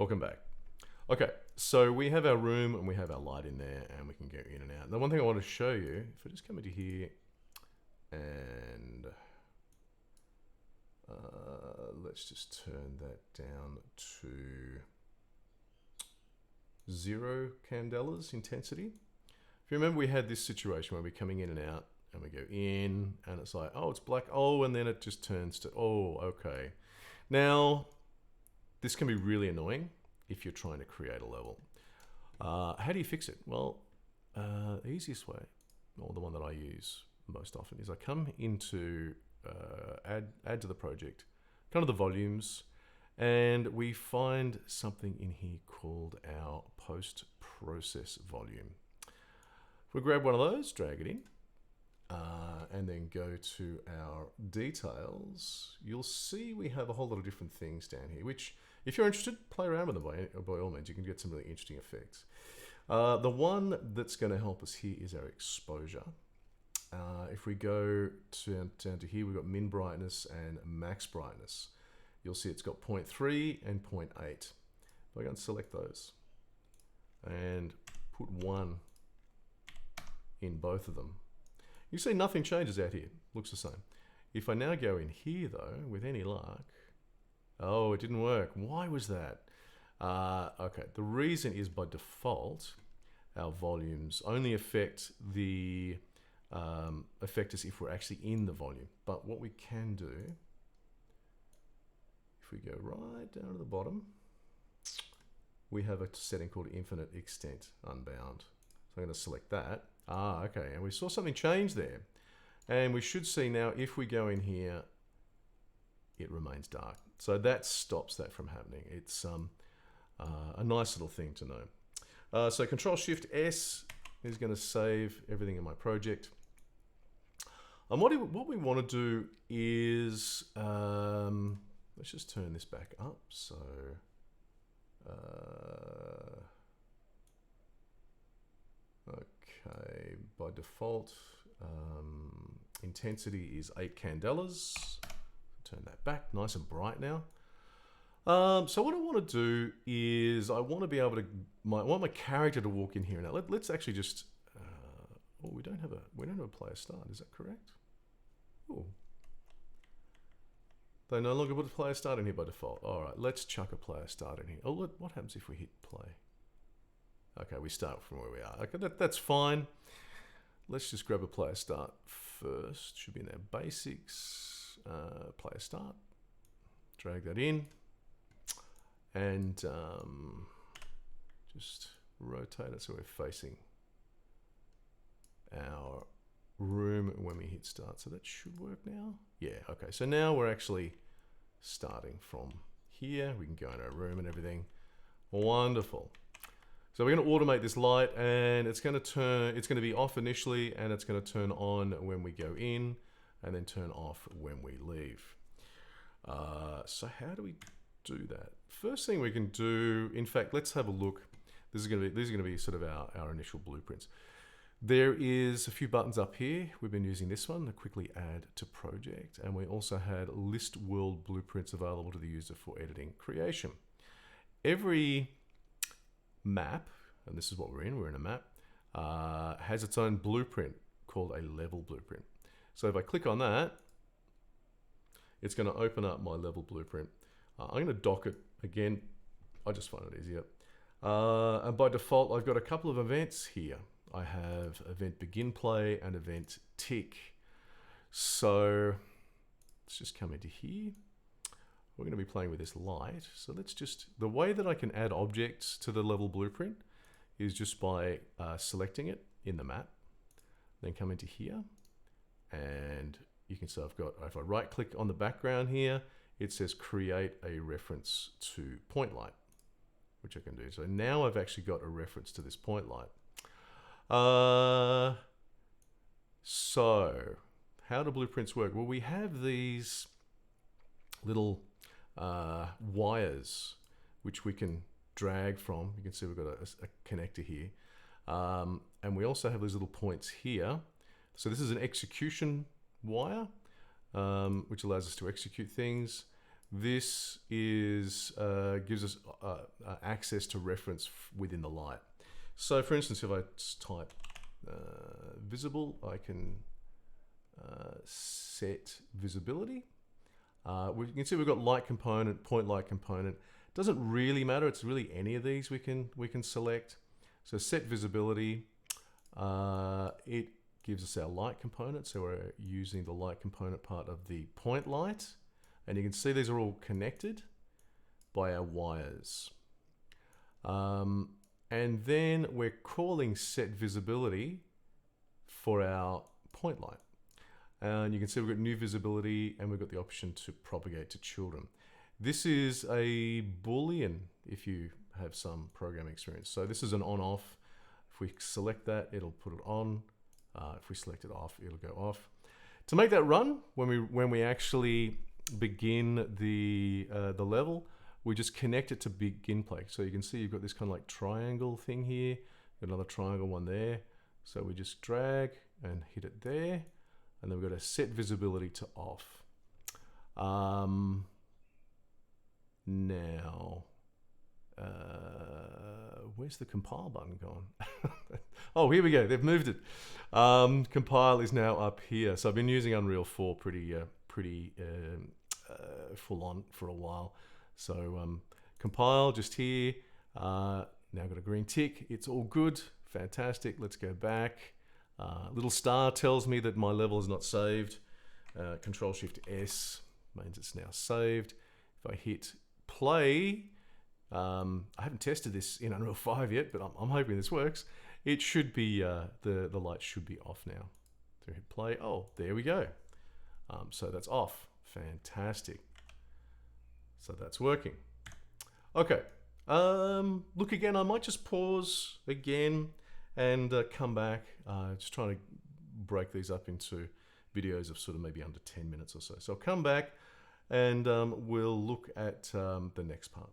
Welcome back. Okay, so we have our room and we have our light in there and we can go in and out. The one thing I want to show you, if I just come into here and let's just turn that down to 0 candelas intensity. If you remember, we had this situation where we're coming in and out and we go in and it's like, oh, it's black. Oh, and then it just turns to, oh, okay. Now, this can be really annoying if you're trying to create a level. How do you fix it? Well, the easiest way, or the one that I use most often, is I come into add to the project, come to the volumes, and we find something in here called our post-process volume. If we grab one of those, drag it in, and then go to our details, you'll see we have a whole lot of different things down here, which if you're interested, play around with them by all means. You can get some really interesting effects. The one that's going to help us here is our exposure. If we go down to here, we've got min brightness and max brightness. You'll see it's got 0.3 and 0.8. If I go and select those and put 1 in both of them, you see nothing changes out here. Looks the same. If I now go in here though, with any luck, oh, it didn't work. Why was that? Okay, the reason is by default, our volumes only affect us if we're actually in the volume. But what we can do, if we go right down to the bottom, we have a setting called infinite extent unbound. So I'm going to select that. Okay, and we saw something change there. And we should see now, if we go in here, it remains dark. So that stops that from happening. It's a nice little thing to know. So Control-Shift-S is going to save everything in my project. And what we want to do is, let's just turn this back up. So, okay, by default, intensity is 8 candelas. Turn that back, nice and bright now. So what I want to do is I want to be able to, I want my character to walk in here. Now let's actually just, oh, we don't have a player start. Is that correct? Oh, they no longer put a player start in here by default. All right, let's chuck a player start in here. Oh, look, what happens if we hit play? Okay, we start from where we are. Okay, that's fine. Let's just grab a player start first. Should be in our basics. Player start. Drag that in. And just rotate it so we're facing our room when we hit start. So that should work now. Yeah, okay. So now we're actually starting from here. We can go in our room and everything. Wonderful. So we're going to automate this light, and it's going to be off initially, and it's going to turn on when we go in, and then turn off when we leave. So how do we do that? First thing we can do, in fact, let's have a look. These are going to be sort of our initial blueprints. There is a few buttons up here. We've been using this one to quickly add to project, and we also had list world blueprints available to the user for editing creation. Every map, and this is what we're in a map, has its own blueprint called a level blueprint. So if I click on that, it's going to open up my level blueprint. I'm going to dock it again. I just find it easier. And by default, I've got a couple of events here. I have event begin play and event tick. So let's just come into here. We're going to be playing with this light. So let's just, the way that I can add objects to the level blueprint is just by selecting it in the map, then come into here, and you can see if I right click on the background here, it says create a reference to point light, which I can do. So now I've actually got a reference to this point light. So how do blueprints work? Well, we have these little wires which we can drag from. You can see we've got a connector here, and we also have these little points here. So this is an execution wire, which allows us to execute things. this is gives us access to reference within the light. So for instance, if I type visible, I can set visibility. We can see we've got light component, point light component. Doesn't really matter. It's really any of these we can select. So set visibility. It gives us our light component. So we're using the light component part of the point light, and you can see these are all connected by our wires. And then we're calling set visibility for our point light. And you can see we've got new visibility, and we've got the option to propagate to children. This is a Boolean if you have some programming experience. So this is an on-off. If we select that, it'll put it on. If we select it off, it'll go off. To make that run, when we actually begin the level, we just connect it to begin play. So you can see you've got this kind of like triangle thing here, another triangle one there. So we just drag and hit it there. And then we've got to set visibility to off. Now, where's the compile button gone? Oh, here we go. They've moved it. Compile is now up here. So I've been using Unreal 4 pretty full on for a while. So compile just here. Now I've got a green tick. It's all good. Fantastic. Let's go back. Little star tells me that my level is not saved. Control Shift S means it's now saved. If I hit play, I haven't tested this in Unreal 5 yet, but I'm hoping this works. It should be, the light should be off now. So hit play, oh, there we go. So that's off, fantastic. So that's working. Okay, look again, I might just pause again and come back, just trying to break these up into videos of sort of maybe under 10 minutes or so. So I'll come back and we'll look at the next part.